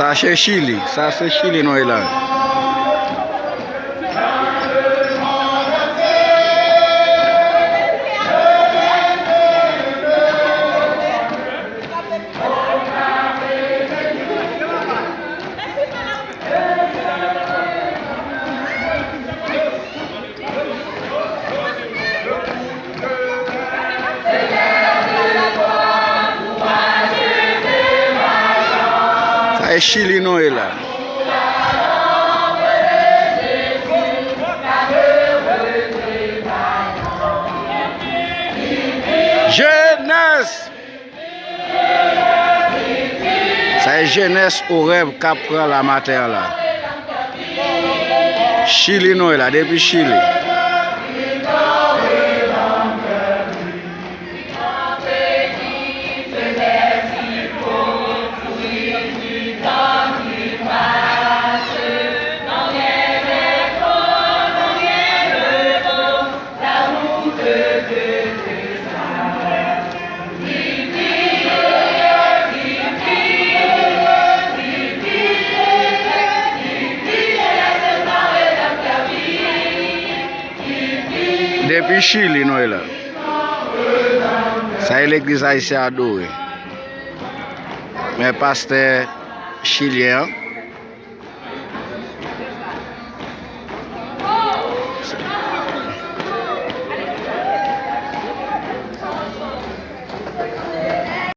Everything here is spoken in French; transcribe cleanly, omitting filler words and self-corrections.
Ça c'est Chili, ça c'est Chili non là. Ça est Chili non là. Jeunesse. Ça est jeunesse au rêve qu'après la matière là. Chili non là, depuis Chili. Depuis Chili, nous là. Ça est l'église haïtienne adorée. Mais pasteur chilien.